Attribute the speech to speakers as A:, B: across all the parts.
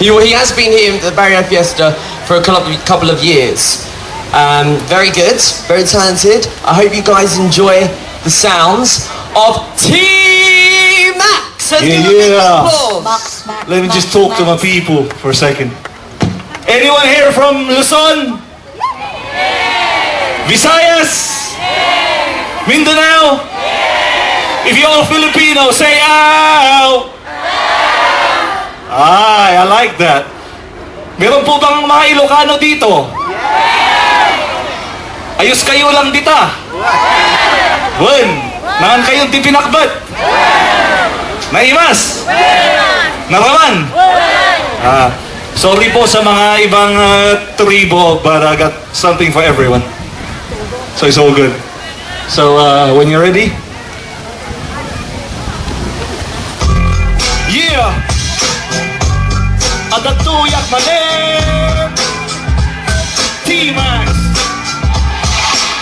A: He has been here at the Barrio Fiesta for a couple of years. Very good, very talented. I hope you guys enjoy the sounds of T.Max.
B: Yeah. Let me just talk to my people for a second. Anyone here from Luzon? Visayas? Mindanao? If you're all Filipino, say ow! I like that. Meron po bang mga Ilocano dito? Ayos kayo lang dita? Wen! Naan kayong tipinakbat? Naimas? Naraman? Sorry po sa mga ibang tribo, but I got something for everyone. So it's all good. So when you're ready? Yeah! Agatuyak malim! T.Max!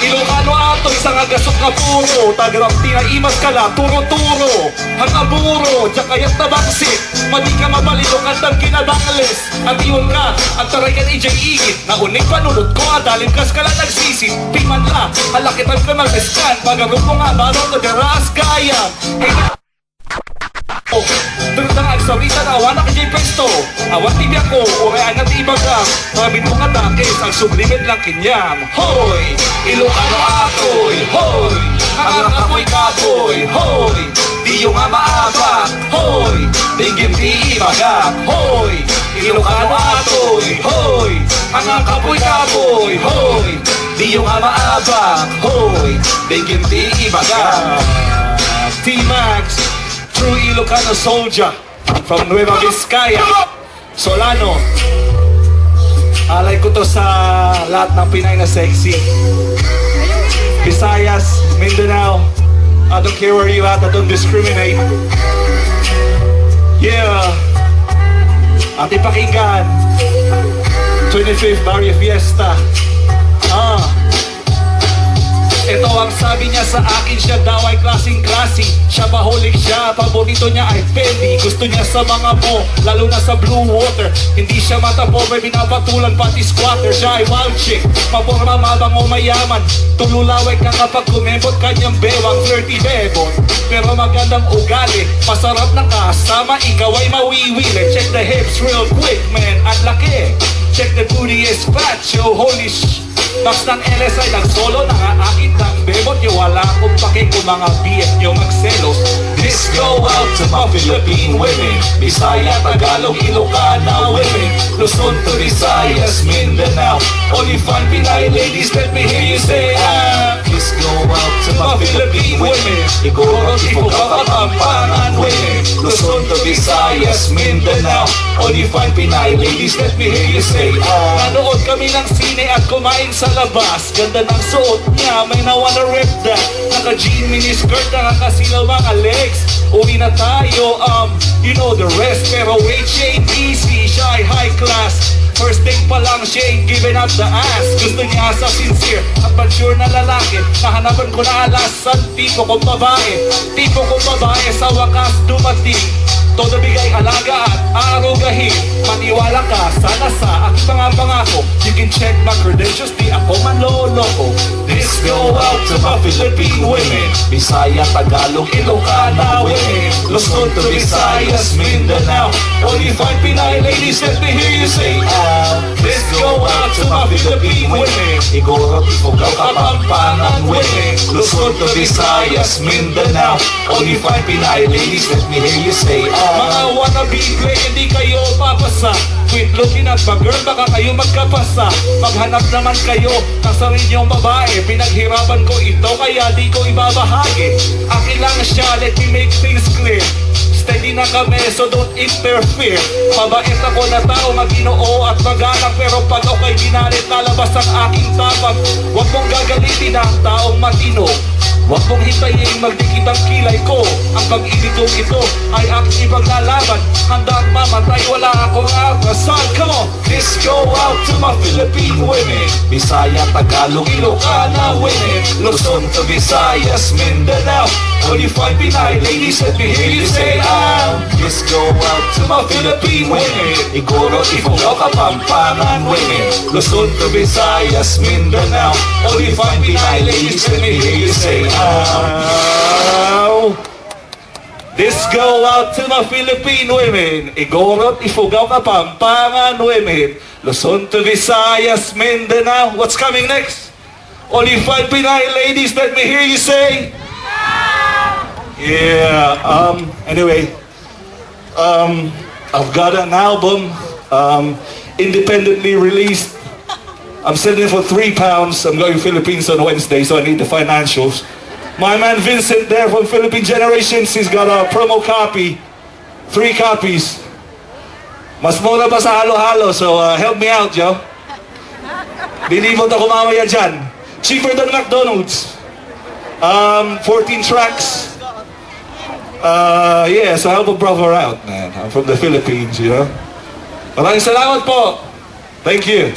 B: Ilocano ato isang agasok na puro. Tagarang tinaimas ka la, turo-turo. Hangaburo, tsakayat na baksit. Madi ka mabalilong at ang kinabanglis. At iyon ka, ang taray ka ni J.E. Na uning panunod ko, adalim kas ka lang nagsisit. Piman la, halakitan ka mag-eskan. Pagaroon mo nga, marong na deras kaya. Tundang agsawisa na awan na kajay presto. Awan tibi ako, urayaan at ibagang. Maraming mga takis, ang sublimin lang kinyam. Hoy! Ilocano atoy! Hoy! Ang apoy kapoy! Hoy! Di yung nga maaba! Hoy! Tingin di ibagang! Hoy! Ilocano atoy! Hoy! Ang apoy kapoy! Hoy! Di yung nga maaba! Hoy! Tingin di ibagang! T.Max! True Ilocano soldier from Nueva Vizcaya, Solano. Alay ko to sa lahat ng Pinay na sexy. Visayas, Mindanao, I don't care where you at, I don't discriminate. Yeah. Ating pakinggan 25th Barrio Fiesta. Ito ang sabi niya sa akin, siya daw ay klaseng-klase. Siya mahuling siya, paborito niya ay Fendi. Gusto niya sa mga mo, lalo na sa blue water. Hindi siya matapo, may binabatulan pati squatter. Siya ay wild chick, maporma mabango mayaman. Tululaway ka kapag kumembot kanyang bewang, flirty bebon. Pero magandang ugali, masarap na kasama, ikaw ay mawiwili. Check the hips real quick, man, ang laki. Check the booty is fat, yo, holy sh... Max ng LSI ng solo, nangaakit ng bebot. Yung wala akong pake kung mga BF nyo magselos. This go out to my Philippine women, Bisaya, Tagalog, Ilocana women, Luzon to Visayas, Mindanao. Only fun Pinay ladies, let me hear you say this go out to my Philippine women, Igorot, Ifugao, Kapampangan women, Luzon to Visayas, Mindanao. Only fun Pinay ladies, let me hear you say nanood kami ng sine at kumain sa labas. Ganda ng suot niya, may nawanna rip that. Naka-jean miniskirt, nakakasilaw mga legs. Uwi na tayo, you know the rest. Pero wait, siya ain't easy, siya ay high class. First date pa lang, she ain't giving up the ass. Gusto niya sa sincere at mature na lalaki. Nahanapan ko na alasan, tipo kong babae. Tipo kong babae sa wakas dumating. Todo bigay alaga at aarugahin. Maniwala ka sana sa aking mga pangako. You can check my credentials, di ako manloloko. This go out to my Philippine women, Bisaya, Tagalog, Ilocana women, Luzon to Visayas, Mindanao. Only fine Pinay ladies, let me hear you say this go out to my Philippine women, Igorot, Ifugao, Kapampangan women, Luzon to Visayas, Mindanao. Only fine Pinay ladies, let me hear you say mga wannabe play, hindi kayo papasa. Quit looking at my girl, baka kayo magkapasa. Maghanap naman kayo ng sarili niyong babae. Pinaghirapan ko ito, kaya di ko ibabahagi. Akin lang siya, let me make things clear. Steady na kami, so don't interfere. Mabait ako na tao, maginoo at magalang. Pero pag ako'y ginalit, lalabas ang aking tapang. Huwag mong gagalitin ang taong matino. Huwag mong hintayin magdikit ang kilay ko. Ang pag-ibig kong ito ay aking ipaglalaban. Handang mamatay, wala akong atrasan. Come on! This This go out to my Philippine women, Bisaya, Tagalog, Ilocano women, Luzon to Visayas, Mindanao. When you find Pinay ladies, let me hear you say This go out to my Philippine women, Igoro, Ifugao, Kapampangan women, Luzon to Visayas, Mindanao. When you find Pinay ladies, let me hear you say This go out to my Philippine women, Igorot, Ifugao, Kapampangan women, Luzon to Visayas, Mindanao. What's coming next? Only 5 Pinay ladies, let me hear you say. Yeah, anyway, I've got an album, independently released. I'm selling it for £3. I'm going to Philippines on Wednesday, so I need the financials. My man Vincent there from Philippine Generations, he's got a promo copy, 3 copies. Mas mura pa sa halo-halo, so help me out, Joe. Lilibot ako mamaya dyan. Cheaper than McDonald's. 14 tracks. Yeah, so help a brother out, man. I'm from the Philippines, you know. Maraming salamat po. Thank you.